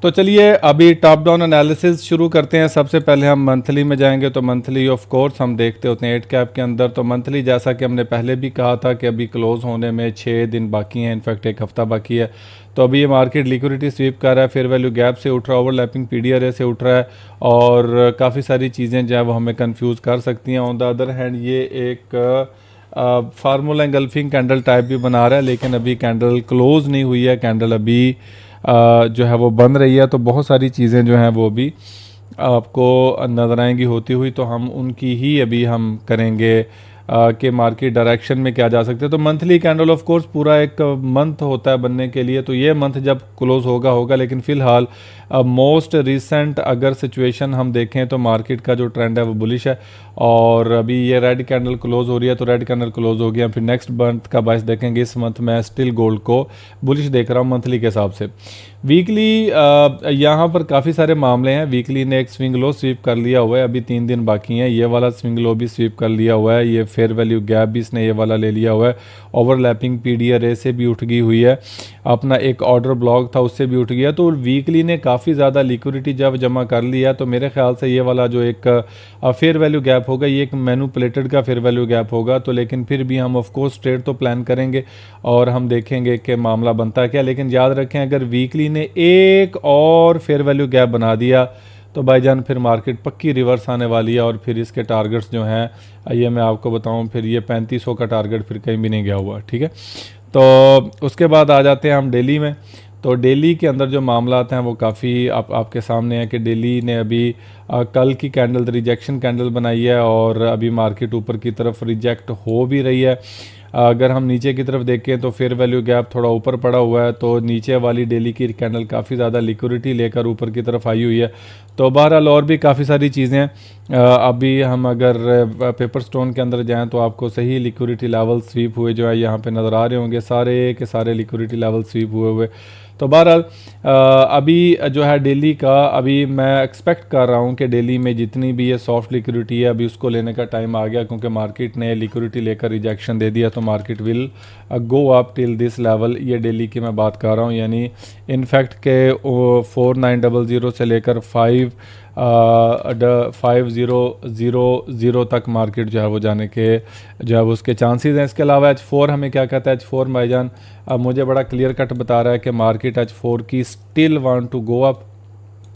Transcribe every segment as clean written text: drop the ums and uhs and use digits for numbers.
तो चलिए अभी टॉप डाउन एनालिसिस शुरू करते हैं। सबसे पहले हम मंथली में जाएंगे। तो मंथली ऑफ कोर्स हम देखते होते हैं 8 कैप के अंदर। तो मंथली जैसा कि हमने पहले भी कहा था कि अभी क्लोज होने में 6 दिन बाकी हैं, इनफैक्ट एक हफ्ता बाकी है। तो अभी ये मार्केट लिक्विडिटी स्वीप कर रहा है, फेयर वैल्यू गैप से उठ रहा है, ओवरलैपिंग पीडीआरए से उठ रहा है और काफ़ी सारी चीज़ें जो है वो हमें कंफ्यूज कर सकती हैं। ऑन द अदर हैंड ये एक फार्मूला एंगल्फिंग कैंडल टाइप भी बना रहा है, लेकिन अभी कैंडल क्लोज नहीं हुई है, कैंडल अभी जो है वो बन रही है। तो बहुत सारी चीज़ें जो हैं वो भी आपको नज़र आएंगी होती हुई, तो हम उनकी ही अभी हम करेंगे कि मार्केट डायरेक्शन में क्या जा सकते हैं। तो मंथली कैंडल ऑफ कोर्स पूरा एक मंथ होता है बनने के लिए, तो ये मंथ जब क्लोज होगा, लेकिन फ़िलहाल मोस्ट रिसेंट अगर सिचुएशन हम देखें तो मार्केट का जो ट्रेंड है वो बुलिश है। और अभी ये रेड कैंडल क्लोज हो रही है, तो रेड कैंडल क्लोज हो गया, फिर नेक्स्ट मंथ का बायस देखेंगे। इस मंथ मैं स्टिल गोल्ड को बुलिश देख रहा हूँ मंथली के हिसाब से। वीकली यहाँ पर काफ़ी सारे मामले हैं। वीकली ने एक स्विंग लो स्वीप कर लिया हुआ है, अभी 3 दिन बाकी हैं। ये वाला स्विंग लो भी स्वीप कर लिया हुआ है, ये फेयर वैल्यू गैप भी इसने ये वाला ले लिया हुआ है। ओवरलैपिंग पीडीआरए से भी उठ गई हुई है, अपना एक ऑर्डर ब्लॉक था उससे भी उठ गया। तो वीकली ने काफ़ी ज़्यादा लिक्विडिटी जब जमा कर लिया, तो मेरे ख्याल से ये वाला जो एक फेयर वैल्यू गैप होगा ये एक मैनिपुलेटेड का फेयर वैल्यू गैप होगा। तो लेकिन फिर भी हम ऑफ कोर्स ट्रेड तो प्लान करेंगे और हम देखेंगे कि मामला बनता है क्या। लेकिन याद रखें अगर वीकली ने एक और फेयर वैल्यू गैप बना दिया तो भाईजान फिर मार्केट पक्की रिवर्स आने वाली है। और फिर इसके टारगेट्स जो हैं ये मैं आपको बताऊं, फिर ये 3500 का टारगेट फिर कहीं भी नहीं गया हुआ, ठीक है। तो उसके बाद आ जाते हैं हम डेली में। तो डेली के अंदर जो मामला हैं वो काफ़ी आपके सामने है कि डेली ने अभी कल की कैंडल रिजेक्शन कैंडल बनाई है और अभी मार्केट ऊपर की तरफ रिजेक्ट हो भी रही है। अगर हम नीचे की तरफ देखें तो फेयर वैल्यू गैप थोड़ा ऊपर पड़ा हुआ है, तो नीचे वाली डेली की कैंडल काफ़ी ज़्यादा लिक्विडिटी लेकर ऊपर की तरफ आई हुई है। तो बहरहाल और भी काफ़ी सारी चीज़ें हैं। अभी हम अगर पेपर स्टोन के अंदर जाएं तो आपको सही लिक्विडिटी लेवल स्वीप हुए जो है यहाँ पे नज़र आ रहे होंगे, सारे के सारे लिक्विडिटी लेवल स्वीप हुए हुए। तो बहरहाल अभी जो है डेली का अभी मैं एक्सपेक्ट कर रहा हूँ कि डेली में जितनी भी ये सॉफ्ट लिक्विडिटी है अभी उसको लेने का टाइम आ गया, क्योंकि मार्केट ने लिक्विडिटी लेकर रिजेक्शन दे दिया। तो market will go up till this level, ये डेली की मैं बात कर रहा हूँ, यानी इनफैक्ट के 4900 से लेकर 5000 तक मार्केट जो है वो जाने के जो है वो उसके चांसेस हैं। इसके अलावा H4 हमें क्या कहता है, H4 भाईजान अब मुझे बड़ा क्लियर कट बता रहा है कि मार्केट H4 की still want to go up,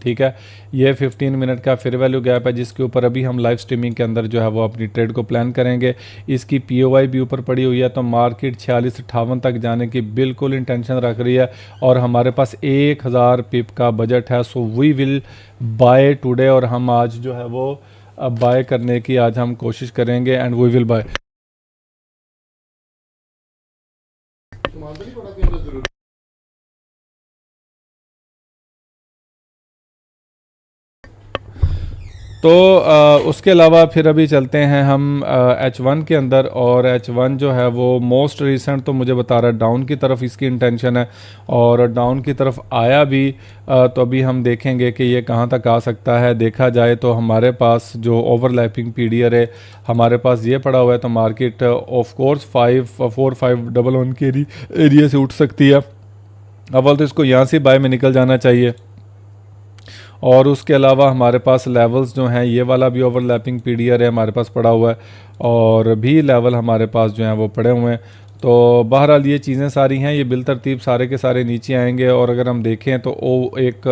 ठीक है। ये 15 मिनट का फेयर वैल्यू गैप है जिसके ऊपर अभी हम लाइव स्ट्रीमिंग के अंदर जो है वो अपनी ट्रेड को प्लान करेंगे। इसकी पीओवाई भी ऊपर पड़ी हुई है, तो मार्केट 46-58 तक जाने की बिल्कुल इंटेंशन रख रही है और हमारे पास 1000 पिप का बजट है। So we will buy today, और हम आज जो है वो बाय करने की आज हम कोशिश करेंगे एंड वी विल बाय। तो उसके अलावा फिर अभी चलते हैं हम H1 के अंदर, और H1 जो है वो मोस्ट रिसेंट तो मुझे बता रहा है डाउन की तरफ इसकी इंटेंशन है और डाउन की तरफ आया भी। तो अभी हम देखेंगे कि ये कहाँ तक आ सकता है। देखा जाए तो हमारे पास जो ओवरलैपिंग पीडीआर है हमारे पास ये पड़ा हुआ है, तो मार्केट ऑफ कोर्स 4511 के एरिया से उठ सकती है। अव्वल तो इसको यहाँ से बाय में निकल जाना चाहिए। और उसके अलावा हमारे पास लेवल्स जो हैं ये वाला भी ओवरलैपिंग पीडीआर है हमारे पास पड़ा हुआ है, और भी लेवल हमारे पास जो हैं वो पड़े हुए हैं। तो बहरहाल ये चीज़ें सारी हैं, ये बिल तरतीब सारे के सारे नीचे आएंगे। और अगर हम देखें तो वो एक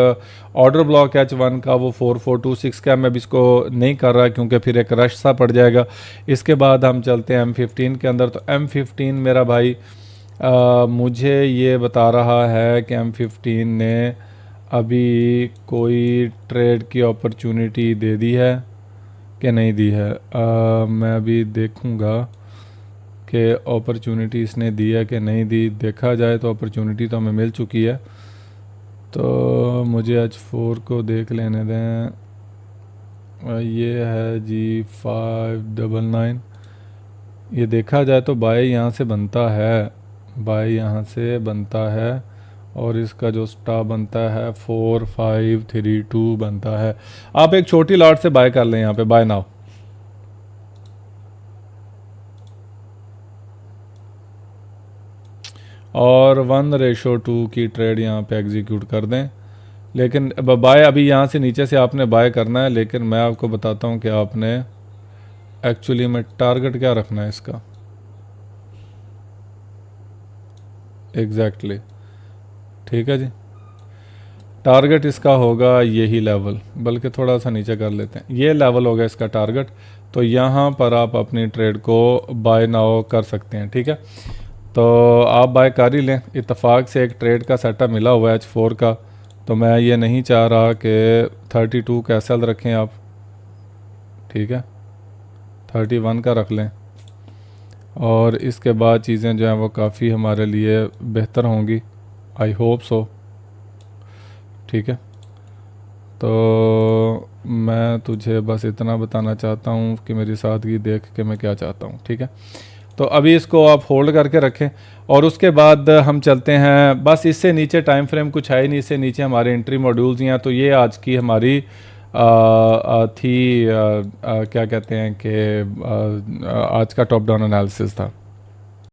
ऑर्डर ब्लॉक H1 का वो 4426 का, मैं भी इसको नहीं कर रहा क्योंकि फिर एक रश सा पड़ जाएगा। इसके बाद हम चलते हैं M15 के अंदर। तो M15 मेरा भाई मुझे ये बता रहा है कि M15 ने अभी कोई ट्रेड की अपॉर्चुनिटी दे दी है कि नहीं दी है। मैं अभी देखूंगा कि अपॉर्चुनिटी इसने दी है कि नहीं दी। देखा जाए तो अपॉर्चुनिटी तो हमें मिल चुकी है, तो मुझे H4 को देख लेने दें। ये है जी 599। ये देखा जाए तो बाय यहाँ से बनता है, बाय यहाँ से बनता है, और इसका जो स्टॉप बनता है 4532 बनता है। आप एक छोटी लॉट से बाय कर लें, यहाँ पे बाय नाउ। और 1:2 की ट्रेड यहाँ पे एग्जीक्यूट कर दें, लेकिन बाय अभी यहाँ से नीचे से आपने बाय करना है, लेकिन मैं आपको बताता हूँ कि आपने एक्चुअली में टारगेट क्या रखना है इसका एग्जैक्टली ठीक है जी। टारगेट इसका होगा यही लेवल, बल्कि थोड़ा सा नीचे कर लेते हैं, ये लेवल होगा इसका टारगेट। तो यहाँ पर आप अपनी ट्रेड को बाय नाउ कर सकते हैं, ठीक है। तो आप बाय कर ही लें, इत्तेफाक से एक ट्रेड का सेटअप मिला हुआ है H4 का, तो मैं ये नहीं चाह रहा कि 32 का एसएल रखें आप, ठीक है, 31 का रख लें, और इसके बाद चीज़ें जो हैं वो काफ़ी हमारे लिए बेहतर होंगी, आई होप सो, ठीक है। तो मैं तुझे बस इतना बताना चाहता हूँ कि मेरी सादगी देख के मैं क्या चाहता हूँ, ठीक है। तो अभी इसको आप होल्ड करके रखें, और उसके बाद हम चलते हैं, बस इससे नीचे टाइम फ्रेम कुछ है ही नहीं, इससे नीचे हमारे एंट्री मॉड्यूल्स हैं। तो ये आज की हमारी थी क्या कहते हैं कि आज का टॉप डाउन एनालिसिस था।